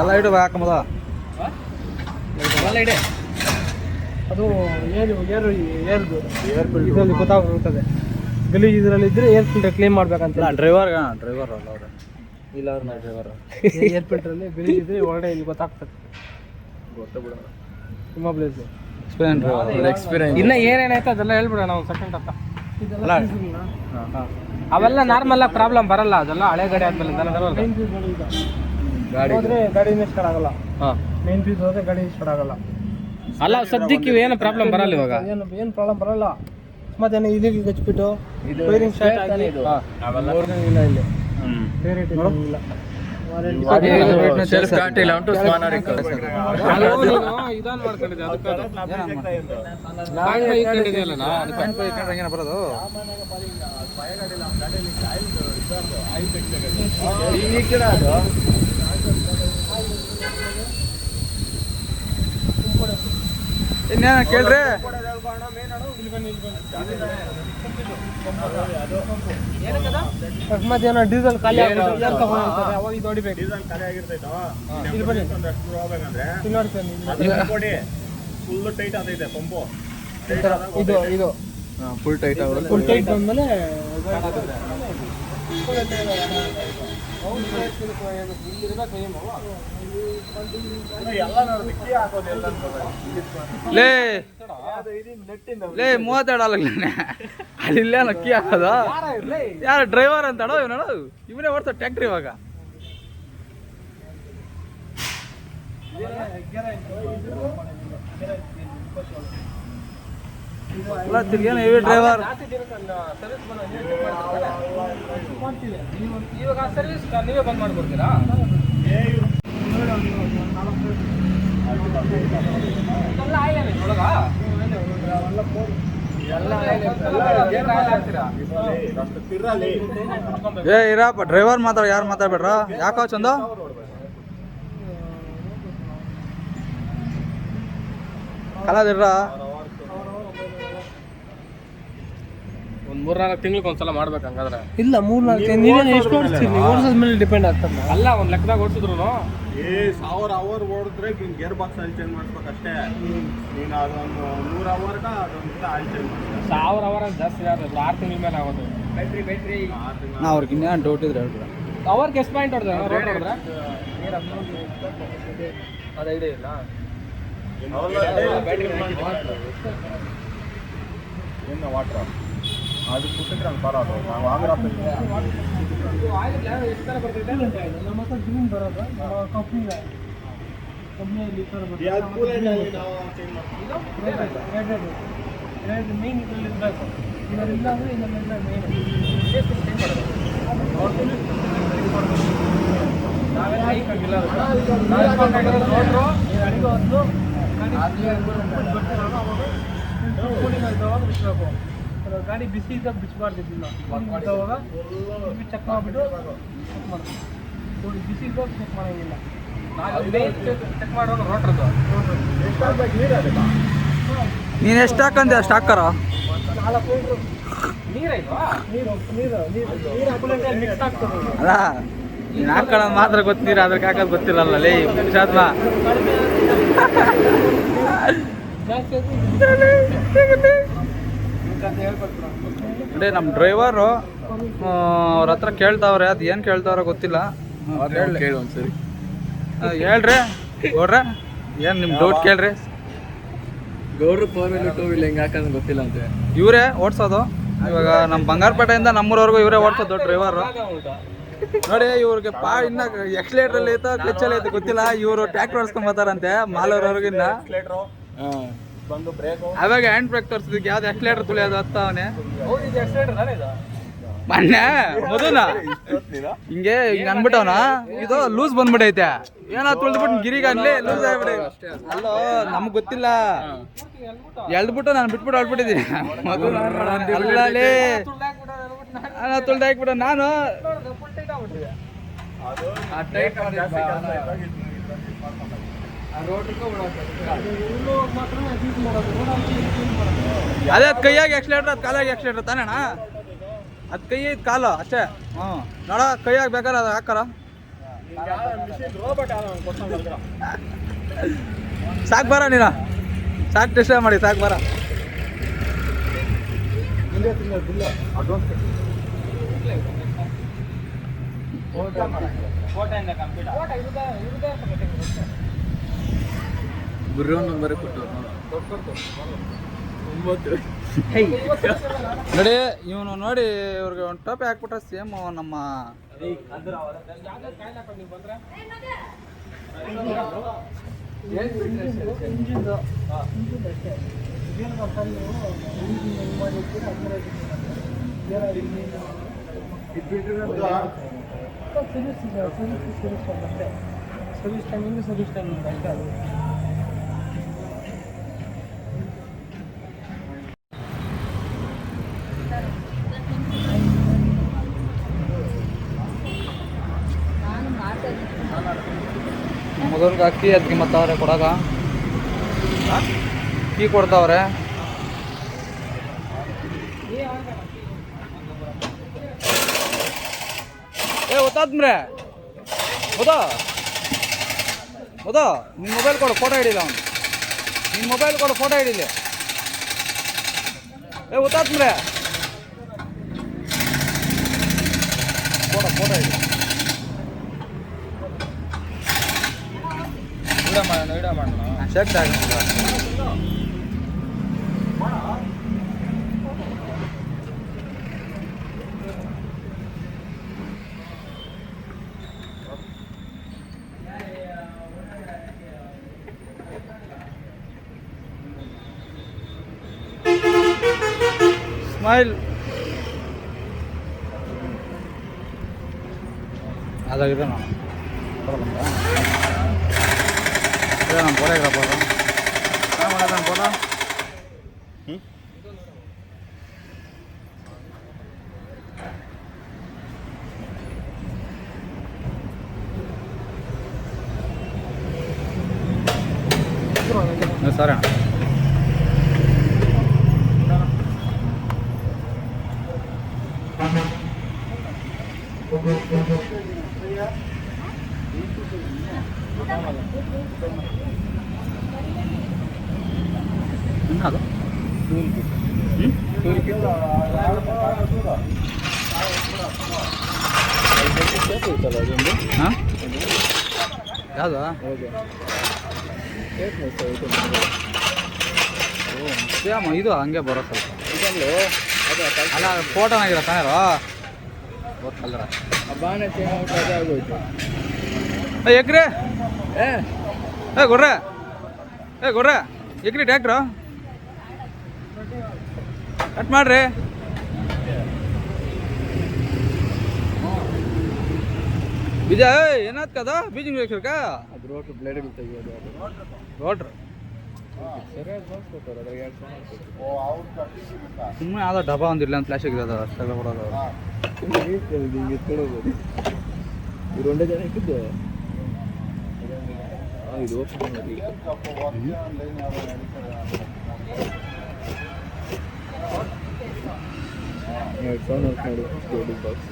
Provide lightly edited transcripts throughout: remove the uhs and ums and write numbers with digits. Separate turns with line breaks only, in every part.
ಎಲ್ಲ ಇಡು ಹಾಕಂಬದ
ಎಲ್ಲ ಇದೆ ಅದು ಇದರಲ್ಲಿ ಗೊತ್ತಾಗ್ತದೆ ಗಲೀಜು ಇದರಲ್ಲಿ ಇದ್ರೆ ಏರ್ ಫಿಲ್ಟರ್ ಕ್ಲೀನ್ ಮಾಡ್ಬೇಕಂತ
ಡ್ರೈವರ್ ಅಲ್ಲ ಅವರು ಇಲ್ಲ ಅವ್ರು ನಾ ಡ್ರೈವರ್
ಏರ್ ಫಿಲ್ಟ್ರಲ್ಲಿ ಗಲೀಜು ಇದ್ರೆ ಒಳಗಡೆ ಇಲ್ಲಿ ಗೊತ್ತಾಗ್ತದೆ ತುಂಬ ಪ್ಲೇಸ್
ಎಕ್ಸ್ಪೀರಿಯನ್ಸ್
ಇನ್ನು ಏನೇನಾಯ್ತು ಅದೆಲ್ಲ ಹೇಳ್ಬಿಡೋಣ ಒಂದು ಸೆಕೆಂಡ್ ಅಂತ ಅವೆಲ್ಲ ನಾರ್ಮಲ್ ಆಗಿ ಪ್ರಾಬ್ಲಮ್ ಬರಲ್ಲ ಅದೆಲ್ಲ ಹಳೆ ಗಾಡಿ ಆದ್ಮೇಲೆ ಹೋದ್ರೆ ಗಾಡಿನೇ ಸ್ಟಾರ್ಟ್ ಆಗಲ್ಲ ಮೇನ್ ಫೀಸ್ ಹೋದ್ರೆ ಗಾಡಿ ಸ್ಟಾರ್ಟ್ ಆಗಲ್ಲ ಅಲ್ಲ ಸದ್ಯಕ್ಕೆ ಏನು ಪ್ರಾಬ್ಲಮ್ ಬರಲ್ಲ ಇವಾಗ ಏನು ಪ್ರಾಬ್ಲಮ್ ಬರಲ್ಲ ಮತ್ತೇನು ಇಲ್ಲಿಗೆ ಹಚ್ಬಿಟ್ಟು ವೈರಿಂಗ್ ಸ್ಟಾರ್ಟ್ ಆಗಿ ಇಲ್ಲ ಇಲ್ಲಿ ಬೇರೆ ಇಲ್ಲ
ಬರೋದು ಇನ್ನೇನ ಕೇಳ್ರಿ
ಅಕಸ್ಮಾತ್ ಏನೋ ಡೀಸೆಲ್ ಖಾಲಿ ಅವಾಗ ಇದು ಹೊಡಿಬೇಕು
ಫುಲ್ ಟೈಟ್ ಆಗೈತೆ ಪಂಪು
ಇದು ಇದು
ಫುಲ್ ಟೈಟ್
ಫುಲ್ ಟೈಟ್ ಬಂದ್ಮೇಲೆ
ಲೇ ಲೇ 32 ಅಲ್ಲಿ ಅಕ್ಕಿ ಹಾಕೋದ ಯಾರು ಡ್ರೈವರ್ ಅಂತಾಡೋ ಇವನೋ ಇವನೇ ಓಡ್ತಾವ ಟ್ಯಾಕ್ಟ್ರಿ ಇವಾಗ ತಿರ್ಗೇನು ಹೆವಿ ಡ್ರೈವರ್
ಇವಾಗ ಸರ್ವಿಸ್ ನೀವೇ ಬಂದ್ ಮಾಡ್ಕೊಡ್ತೀರಾ
ಏ ಇರಪ್ಪ ಡ್ರೈವರ್ ಮಾತಾಡ ಯಾರು ಮಾತಾಡ್ಬೇಡ್ರ ಯಾಕೋ ಚಂದ ಕಲಾದಿರ್ರ
ಒಂದು 3-4 ತಿಂಗಳಿಗೆ ಒಂದ್ಸಲ ಮಾಡ್ಬೇಕು ಹಂಗಾದ್ರೆ ಇಲ್ಲ 3-4 ನೀವೇನು ಎಷ್ಟು ಓಡಿಸ್ತೀರಿ ಓಡಿಸೋದ ಮೇಲೆ ಡಿಪೆಂಡ್ ಆಗ್ತದೆ ಅಲ್ಲ ಒಂದು ಲೆಕ್ಕದಾಗ ಓಡಿಸಿದ್ರು
1000 ಅವರ್ ಓಡಿದ್ರೆ ಗೇರ್ ಬಾಕ್ಸ್ ಆಯಿಲ್ ಚೇಂಜ್ ಮಾಡ್ಬೇಕಷ್ಟೇ ನೀನು ಅದೊಂದು 100 ಅವರ್ಗೆ ಅದೊಂದು ಆಯಿಲ್ ಚೇಂಜ್ ಮಾಡ್ಬೇಕು
1000 ಅವರ್ ಜಾಸ್ತಿ ಆಗೋದು 6 ತಿಂಗಳ ಮೇಲೆ ಆಗೋದು ಬ್ಯಾಟ್ರಿ
ನಾ ಅವ್ರಿಗೆ ಇನ್ನೇನು ಡೌಟ್ ಇದ್ರೆ ಹೇಳ್ಬಿಡ
ಅವರ್ಗೆ ಎಷ್ಟು ಪಾಯಿಂಟ್ ಹೊಡೆದ್ರೆ ರೋಡ್ ಹೊಡೆದ್ರೆ ಅದು ಐಡಿಯಾ ಇಲ್ಲ
ಏನು ವಾಟ್ರ್ ಅದು ಕುಟ್ಟಿದ್ರೆ ಹಂಗೆ ಬರೋದು ನಾವು ಆಮೇಲೆ
ಎಷ್ಟು ಥರ ಬರ್ತಿದೆ ನಮ್ಮ ಹತ್ರ ಜೂನ್ ಬರೋದು ಕಂಪ್ನಿಯಲ್ಲಿ ಈ ಥರ ಬರ್ತದೆ ಮೇನ್ ಇದರಲ್ಲಿ ಇರಬೇಕು ಇದರಿಂದ ಅಂದರೆ ಇದರಿಂದ ಮೇನ್ ನಾವೆಲ್ಲ ಹೈಕ್ ಆಗಿಲ್ಲ ಅಡಿಗೆ ಒಂದು ಬಿಚ್ಚಬೇಕು ಗಾಡಿ ಬಿಸಿ ಇದ್ದಾಗ ಬಿಚ್ಚಬಾರ್ದಿಲ್ಲ ಅವಾಗ ಚೆಕ್ ಮಾಡಿಬಿಟ್ಟು ಚೆಕ್ ಮಾಡೋದು ಬಿಸಿ ಇದ್ದಾಗ ಚೆಕ್ ಮಾಡೋಂಗಿಲ್ಲ ಚೆಕ್ ಮಾಡೋಣ ರೋಟ್ರದ್ದು
ನೀನು ಎಷ್ಟು ಹಾಕಂದೆ ಅಷ್ಟು ಹಾಕಾರ
4 ನೀರಾಯ್ತು ನೀರು ಮಿಕ್ಸ್ ಆಗ್ತದೆ
ಅಲ್ಲ ನೀನು ಹಾಕೊಳ್ಳೋದು ಮಾತ್ರ ಗೊತ್ತೀರ ಅದಕ್ಕೆ ಹಾಕೋದು ಗೊತ್ತಿರಲ್ಲ ಲೇ ಶಾದ್ಮ ಅದೇ ನಮ್ಮ ಡ್ರೈವರು ಅವ್ರ ಹತ್ರ ಕೇಳ್ತಾವ್ರೆ ಅದು ಏನು ಕೇಳ್ತಾವ್ರೆ ಗೊತ್ತಿಲ್ಲ
ಕೇಳಿ ಒಂದ್ಸರಿ
ಹೇಳ್ರಿ ಗೌಡ್ರೆ ಏನು ನಿಮ್ಮ ಡೌಟ್ ಕೇಳ್ರಿ
ಗೌಡ್ರು 4-wheel 2-wheel ಹೆಂಗೆ ಹಾಕೋದು ಗೊತ್ತಿಲ್ಲ ಅಂತ
ಇವರೇ ಓಡಿಸೋದು ಇವಾಗ ನಮ್ಮ ಬಂಗಾರಪೇಟೆಯಿಂದ ನಮ್ಮೂರವರೆಗೂ ಇವರೇ ಓಡಿಸೋದು ಡ್ರೈವರು ನೋಡಿ ಇವ್ರಿಗೆ ಇನ್ನ ಎಕ್ಸ್ಲೇಟ್ರಲ್ಲಿ ಐತೋ ಕ್ಲಚ್ಚಲ್ಲಿ ಐತೆ ಗೊತ್ತಿಲ್ಲ ಇವರು ಟ್ರ್ಯಾಕ್ಟರ್ ಓಡಿಸ್ಕೊಂಡ್ ಬರ್ತಾರಂತೆ ಮಾಲೂರವ್ರಿಗಿನ್ನ
ಬಂದು ಬ್ರೇಕ್
ಅವಾಗ ಹ್ಯಾಂಡ್ ಬ್ರೇಕ್ ತೋರಿಸಿದಕ್ಕೆ ಯಾವ್ದು ಎಕ್ಸ್ಲೇಟರ್ ತುಳಿಯೋದು ಹತ್ತವನೆ ಮೊನ್ನೆ ಮದುನ ಹಿಂಗೆ ಹಿಂಗೆ ಅನ್ಬಿಟ್ಟವನ ಇದು ಲೂಸ್ ಬಂದ್ಬಿಟ್ಟೈತೆ ಏನೋ ತುಳಿದ್ಬಿಟ್ಟು ಗಿರಿಗೆ ಅನ್ಲಿ ಲೂಸ್ ಆಗ್ಬಿಡಿ ಅಲ್ಲೋ ನಮ್ಗೆ ಗೊತ್ತಿಲ್ಲ ಎಳ್ದ್ಬಿಟ್ಟು ನಾನು ಬಿಟ್ಬಿಟ್ಟು ಹೊಳ್ಬಿಟ್ಟಿದ್ದೀನಿ ಮದು ಅಲ್ಲೇ ತುಳ್ದು ಹಾಕ್ಬಿಟ್ಟ ನಾನು ಅದೇ ಅದು ಕೈಯಾಗಿ ಎಕ್ಸ್ಲೇಟ್ರ್ ಅದು ಕಾಲಾಗಿ ಎಕ್ಸ್ಲೇಟ್ರ್ ತಾನೇ ಅಣ್ಣ ಅದು ಕೈ ಐದು ಕಾಲು ಅಷ್ಟೇ ಹ್ಞೂ ನೋಡ ಕೈಯಾಗಿ ಬೇಕಾದ್ರೆ ಅದು ಹಾಕಾರ ಸಾಕು ಬರ ನೀನು, ಸಾಕು ಟೆಸ್ಟ್ ಮಾಡಿ ಸಾಕು ಬರ. ಗುರು ನಂಬರ್ ಕೊಟ್ಟು ನೋಡಿ ಇವನು ನೋಡಿ ಇವ್ರಿಗೆ ಒಂದು ಟೋಪಿ ಹಾಕ್ಬಿಟ್ರೆ ಸೇಮ್ ನಮ್ಮ
ಸರ್ವಿಸ್ ಟೈಮಿಂಗ್ ಅಷ್ಟೇ ಅದು.
ಮೊದಲಿಗೆ ಅಕ್ಕಿ ಅದಕ್ಕೆ ಮತ್ತವ್ರೆ ಕೊಡಾಗ ಕೀ ಕೊಡ್ತಾವ್ರೆ. ಗೊತ್ತಾದ್ಮ್ರೆ ಹೌದಾ ಹೌದಾ, ನಿನ್ನ ಮೊಬೈಲ್ ಕೊಡು, ಫೋಟೋ ಹಿಡಿಲ್ಲ ಅವನು, ನಿನ್ನ ಮೊಬೈಲ್ ಕೊಡು, ಫೋಟೋ ಹಿಡಿಲಿ. ಗೊತ್ತಾದ್ಮ್ರೆ ಫೋಟೋ ಹಿಡಿ. ಚೆಕ್ ಆಗ ಸ್ಮೈಲ್ ಅದಾಗಿದೆ ನಾನು ನಾನು ಕೊಡಗ್ರಪ್ಪ ಮಾಡೋದು ಫೋಟೋ. ಸರಿ ಅಣ್ಣ. ಅದು ಹಾಂ ಯಾವುದು ಸೇಮ್ ಇದು ಹಂಗೆ ಬರೋ ಸ್ವಲ್ಪ ಅಲ್ಲ ಫೋಟೋನಾಗಿರೋ ತಾನೇರೋ ಗೊತ್ತಲ್ಲರ ಎಕ್ರೆ ಗೊರ್ರೆ ಎಕ್ರಿ ಟ್ಯಾಕ್ಟ್ರು ಕಟ್ ಮಾಡ್ರಿ. ಬೀಜ ಏನಾದ್ ಕದ ಬೀಜ ಬೇಕಿರ್ಕ ಅದು ರೋಟ್ರು ಬ್ಲೇಡ್ ರೋಟ್ರು ಸುಮ್ಮನೆ ಯಾವ್ದೋ ಡಬ್ಬ ಒಂದಿಲ್ಲ ಅಂತ ಫ್ಲಾಶ್ ಆಗಿದೆ ಅದು ಅಷ್ಟೆಲ್ಲ ಕೊಡೋದು.
ಇವ್ರು ಒಂದೇ ಜನ ಇಟ್ಟಿದ್ದು ಇದು ಓಪನ್ ಮಾಡಿ ಸೌಂಡ್ ವರ್ಕ್ ಮಾಡಿ ಬಾಕ್ಸ್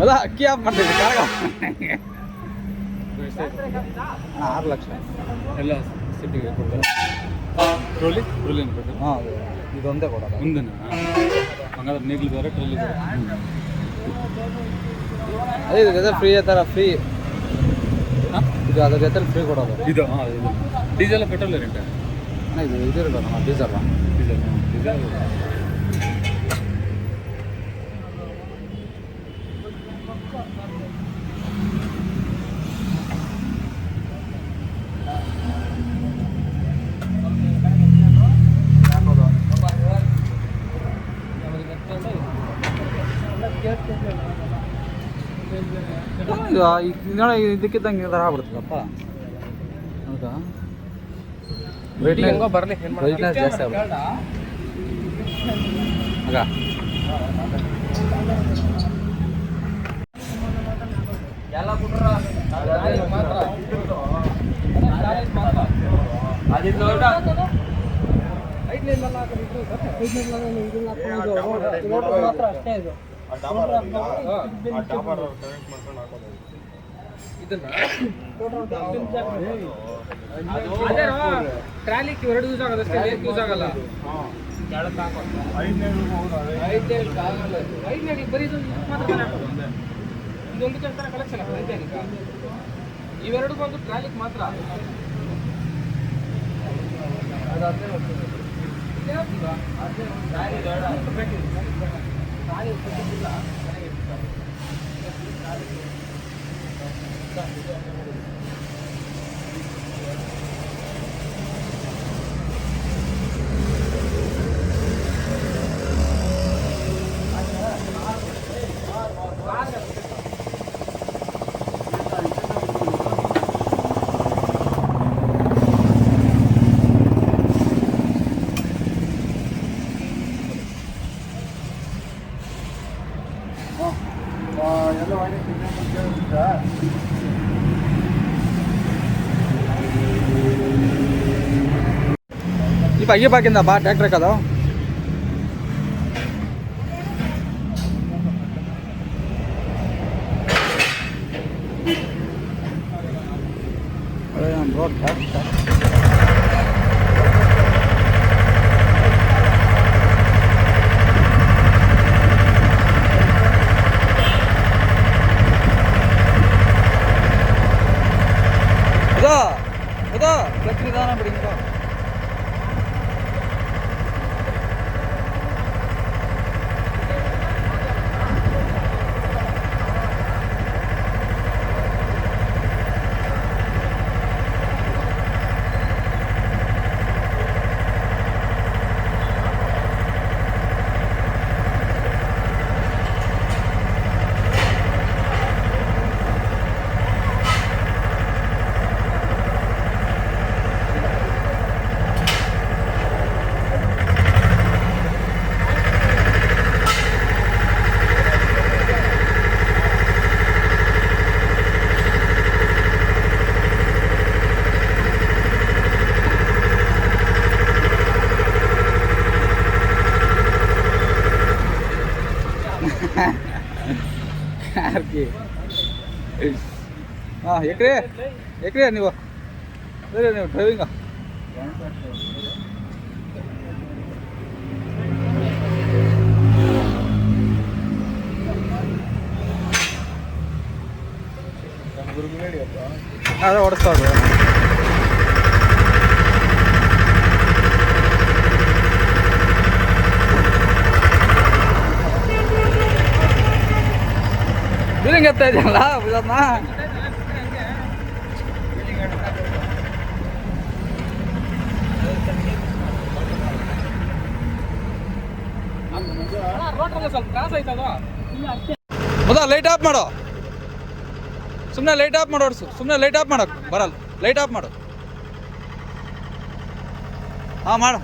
ಅಲ್ಲ ಅಕ್ಕಿ ಆಫ್ ಮಾಡ್ತೀವಿ ಕಾರಾಗ 6 ಲಕ್ಷ
ಎಲ್ಲ ಸೆಟ್ಟಿಗೆ ಕೊಡ್ತಾರೆ. ಟ್ರೋಲಿ ಏನು ಕೊಡ್ತಾರೆ?
ಹಾಂ ಇದೊಂದೇ ಕೊಡೋದು.
ಮುಂದೆನಾ? ಹಂಗಾದ್ರೆ ನೇಗ್ಲು ಬೇರೆ ಟ್ರೋಲಿ ಬೇರೆ.
ಅದೇ ಇದು ಜೊತೆ ಫ್ರೀ ಥರ ಫ್ರೀ ಇದು ಅದ್ರ ಜೊತೆ ಫ್ರೀ ಕೊಡೋದು.
ಇದು ಹಾಂ ಇದು ಡೀಸೆಲ್ ಪೆಟ್ರೋಲ್ ರೇಟ್
ಇದು ಇದಿರಲ್ಲ ನಮ್ಮ ಡೀಸಲ್
ಡೀಸೆಲ್ ಡೀಸೆಲ್
ನೋಡಿ ಇದಕ್ಕಿದ್ದಂಗೆ ಥರ ಆಗ್ಬಿಡ್ತದಪ್ಪ. ಹೌದಾ
ಹೆಂಗೋ ಬರಲಿ
ಬ್ರೈಟ್ನೆಸ್ ಜಾಸ್ತಿ ಆಗ್ಬಿಡುತ್ತೆ ಆಗ.
ಮಾತ್ರ ಅಷ್ಟೇ ಇದು. ಟ್ರಾಲಿಕ್ 2 ಯೂಸ್ ಆಗೋದಷ್ಟೇ, ಯೂಸ್ ಆಗಲ್ಲ. 5ನೇ ಬರೀ ಇದೊಂದು ಕೆಲಸ ಕಲೆಕ್ಷನ್ ಆಗ್ತದೆ. ಇವೆರಡು ಬಂದು ಟ್ರಾಲಿಕ್ ಮಾತ್ರ.
ಈ ಬಗ್ಗಿ ಬಾಕಿಂದ ಬಾ ಟ್ರ್ಯಾಕ್ಟರ್ ಹಾಕೋದು. ಕ್ಲಚ್ ನಿಧಾನ ಬಿಡಿ. ಹಾಂ ಎಕ್ರೆ ನೀವು ಸರಿ ನೀವು ಡ್ರೈವಿಂಗ ಅದೇ ಓಡಿಸ್ತಾ ಫೀಲಿಂಗ್ ಎತ್ತಾ ಇದೆಯಲ್ಲ ಇದನ್ನ. ಮೊದಲ ಲೈಟ್ ಆಫ್ ಮಾಡು. ಸುಮ್ಮನೆ ಲೈಟ್ ಆಫ್ ಮಾಡು. ಓಡಿಸು. ಸುಮ್ಮನೆ ಲೈಟ್ ಆಫ್ ಮಾಡೋಕೆ ಬರಲ್ಲ. ಲೈಟ್ ಆಫ್ ಮಾಡು. ಹಾಂ ಮಾಡು.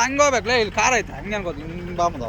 ಹಂಗೆ ಹೋಗ್ಬೇಕಲ್ಲ, ಇಲ್ಲಿ ಕಾರ್ ಐತೆ ಹಂಗೆ ಅನ್ಕೋದು ಹಿಂಗೆ ಬಾಮದ